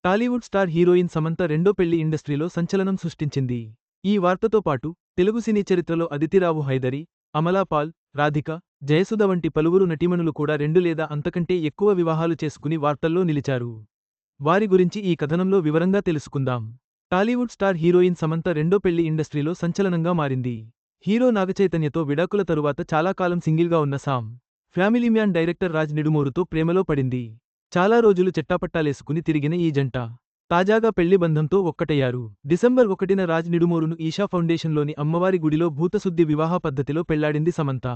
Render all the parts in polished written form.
Tollywood star heroine Samantha రెండో పెళ్లి ఇండస్ట్రీలో సంచలనం సృష్టించింది. ఈ వార్తతో పాటు తెలుగు సినీ చరిత్రలో అదితిరావు హైదరి, అమలా పాల్, రాధిక, జయసుధ వంటి పలువురు నటీమణులు కూడా 2 లేదా అంతకంటే ఎక్కువ వివాహాలు చేసుకుని వార్తల్లో నిలిచారు. వారి గురించి ఈ కథనంలో వివరంగా తెలుసుకుందాం. టాలీవుడ్ స్టార్ హీరోయిన్ సమంత రెండో పెళ్లి ఇండస్ట్రీలో సంచలనంగా మారింది. హీరో నాగచైతన్యతో విడాకుల తరువాత చాలా కాలం సింగిల్గా ఉన్న Sam family man director Raj నిడుమూరుతో ప్రేమలో పడింది. చాలా రోజులు చెట్టాపట్టాలేసుకుని తిరిగిన ఈ జంట తాజాగా పెళ్లి బంధంతో ఒక్కటయ్యారు. డిసెంబర్ 1న రాజ్ నిడుమూరును ఈషా ఫౌండేషన్లోని అమ్మవారి గుడిలో భూతశుద్ధి వివాహ పద్ధతిలో పెళ్లాడింది సమంత.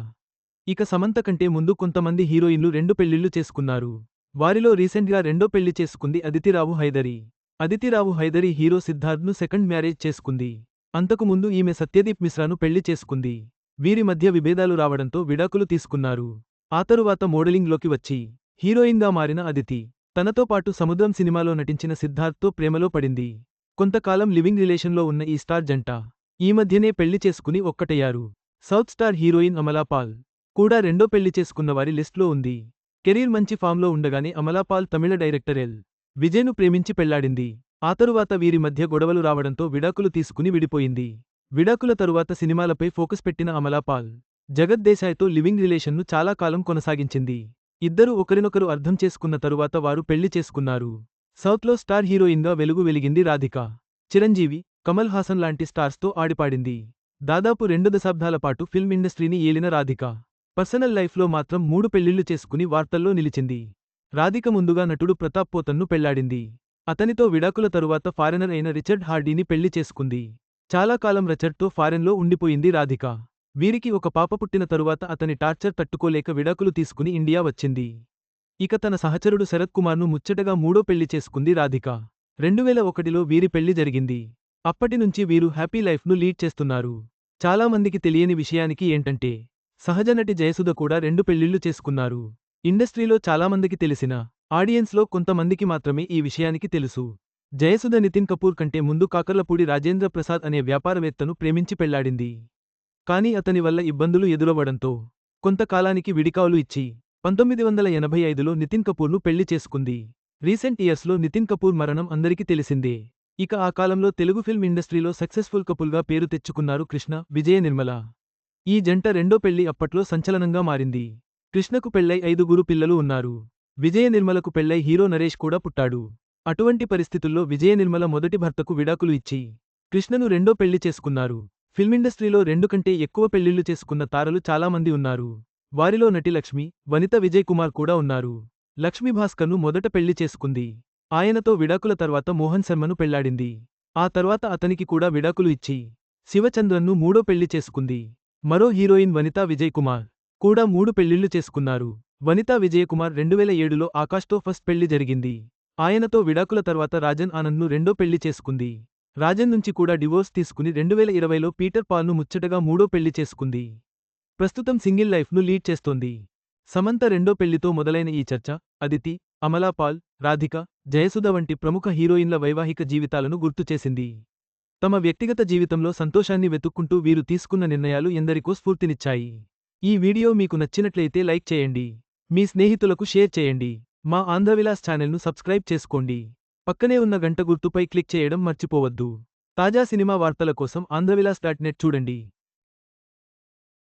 ఇక సమంత కంటే ముందు కొంతమంది హీరోయిన్లు 2 పెళ్లిళ్లు చేసుకున్నారు. వారిలో రీసెంట్గా రెండో పెళ్లి చేసుకుంది అదితిరావు హైదరి. అదితిరావు హైదరి హీరో సిద్ధార్థ్ను సెకండ్ మ్యారేజ్ చేసుకుంది. అంతకు ముందు ఈమె సత్యదీప్ మిశ్రాను పెళ్లి చేసుకుంది. వీరి మధ్య విభేదాలు రావడంతో విడాకులు తీసుకున్నారు. ఆ తరువాత మోడలింగ్లోకి వచ్చి హీరోయిన్గా మారిన అదితి తనతో పాటు సముద్రం సినిమాలో నటించిన సిద్ధార్థ్తో ప్రేమలో పడింది. కొంతకాలం లివింగ్ రిలేషన్లో ఉన్న ఈ స్టార్ జంట ఈ మధ్యనే పెళ్లి చేసుకుని ఒక్కటయ్యారు. South star heroine Amala Paul కూడా రెండో పెళ్లి చేసుకున్న వారి లిస్ట్లో ఉంది. కెరీర్ మంచి ఫామ్లో ఉండగానే అమలా పాల్ తమిళ డైరెక్టర్ ఎల్. విజయ్ను ప్రేమించి పెళ్లాడింది. ఆ తరువాత వీరి మధ్య గొడవలు రావడంతో విడాకులు తీసుకుని విడిపోయింది. విడాకుల తరువాత సినిమాలపై ఫోకస్ పెట్టిన అమలా పాల్ జగత్ దేశాయ్తో లివింగ్ రిలేషన్ను చాలా కాలం కొనసాగించింది. ఇద్దరూ ఒకరినొకరు అర్థం చేసుకున్న తరువాత వారు పెళ్లి చేసుకున్నారు. సౌత్లో స్టార్ హీరోయిన్గా వెలుగు వెలిగింది రాధిక. చిరంజీవి, కమల్ హాసన్ లాంటి స్టార్స్తో ఆడిపాడింది. దాదాపు 2 దశాబ్దాల పాటు ఫిల్మ్ ఇండస్ట్రీని ఏలిన రాధిక పర్సనల్ లైఫ్లో మాత్రం 3 పెళ్లిళ్లు చేసుకుని వార్తల్లో నిలిచింది. రాధిక ముందుగా నటుడు ప్రతాప్ పోతన్ను పెళ్లాడింది. అతనితో విడాకుల తరువాత ఫారెనర్ అయిన రిచర్డ్ హార్డీని పెళ్లి చేసుకుంది. చాలా కాలం రిచర్డ్తో ఫారెన్లో ఉండిపోయింది రాధిక. వీరికి ఒక పాప పుట్టిన తరువాత అతని టార్చర్ తట్టుకోలేక విడాకులు తీసుకుని ఇండియా వచ్చింది. ఇక తన సహచరుడు శరత్ కుమార్ను ముచ్చటగా మూడో పెళ్లి చేసుకుంది రాధిక. 2001లో వీరి పెళ్లి జరిగింది. అప్పటినుంచి వీరు హ్యాపీ లైఫ్ను లీడ్ చేస్తున్నారు. చాలామందికి తెలియని విషయానికి ఏంటంటే సహజ నటి జయసుధ కూడా 2 పెళ్లిళ్లు చేసుకున్నారు. ఇండస్ట్రీలో చాలామందికి తెలిసిన ఆడియన్స్లో కొంతమందికి మాత్రమే ఈ విషయానికి తెలుసు. జయసుధ నితిన్ కపూర్ కంటే ముందు కాకర్లపూడి రాజేంద్ర ప్రసాద్ అనే వ్యాపారవేత్తను ప్రేమించి పెళ్లాడింది. కానీ అతని వల్ల ఇబ్బందులు ఎదురవ్వడంతో కొంతకాలానికి విడికావులు ఇచ్చి 1985లో నితిన్ కపూర్ను పెళ్లి చేసుకుంది. రీసెంట్ ఇయర్స్లో నితిన్ కపూర్ మరణం అందరికీ తెలిసిందే. ఇక ఆ కాలంలో తెలుగు ఫిల్మ్ ఇండస్ట్రీలో సక్సెస్ఫుల్ కపుల్గా పేరు తెచ్చుకున్నారు కృష్ణ, విజయ నిర్మల. ఈ జంట రెండో పెళ్లి అప్పట్లో సంచలనంగా మారింది. కృష్ణకు పెళ్లై 5 పిల్లలు ఉన్నారు. విజయ నిర్మలకు పెళ్లై హీరో నరేష్ కూడా పుట్టాడు. అటువంటి పరిస్థితుల్లో విజయ నిర్మల మొదటి భర్తకు విడాకులు ఇచ్చి కృష్ణను రెండో పెళ్లి చేసుకున్నారు. ఫిల్మిండస్ట్రీలో 2 కంటే ఎక్కువ పెళ్లిళ్లు చేసుకున్న తారలు చాలామంది ఉన్నారు. వారిలో నటి లక్ష్మి, వనిత విజయ్ కుమార్ కూడా ఉన్నారు. లక్ష్మీ భాస్కర్ను మొదట పెళ్లి చేసుకుంది. ఆయనతో విడాకుల తర్వాత మోహన్ శర్మను పెళ్లాడింది. ఆ తర్వాత అతనికి కూడా విడాకులు ఇచ్చి శివచంద్రన్ను మూడో పెళ్లి చేసుకుంది. మరో హీరోయిన్ వనితా విజయ్ కుమార్ కూడా 3 పెళ్లిళ్లు చేసుకున్నారు. వనితా విజయకుమార్ 2007లో ఆకాష్తో ఫస్ట్ పెళ్లి జరిగింది. ఆయనతో విడాకుల తర్వాత రాజన్ ఆనంద్ను రెండో పెళ్లి చేసుకుంది. రాజన్ నుంచి కూడా డివోర్స్ తీసుకుని 2020లో పీటర్ పాల్ను ముచ్చటగా మూడో పెళ్లి చేసుకుంది. ప్రస్తుతం సింగిల్ లైఫ్ను లీడ్ చేస్తోంది. సమంత రెండో పెళ్లితో మొదలైన ఈ చర్చ అదితి, అమలా పాల్, రాధిక, జయసుధ వంటి ప్రముఖ హీరోయిన్ల వైవాహిక జీవితాలను గుర్తుచేసింది. తమ వ్యక్తిగత జీవితంలో సంతోషాన్ని వెతుక్కుంటూ వీరు తీసుకున్న నిర్ణయాలు ఎందరికో స్ఫూర్తినిచ్చాయి. ఈ వీడియో మీకు నచ్చినట్లయితే లైక్ చేయండి. మీ స్నేహితులకు షేర్ చేయండి. మా ఆంధ్రవిలాస్ ఛానల్ను సబ్స్క్రైబ్ చేసుకోండి. పక్కనే ఉన్న గంట గుర్తుపై క్లిక్ చేయడం మర్చిపోవద్దు. తాజా సినిమా వార్తల కోసం ఆంధ్రవిలాస్.net చూడండి.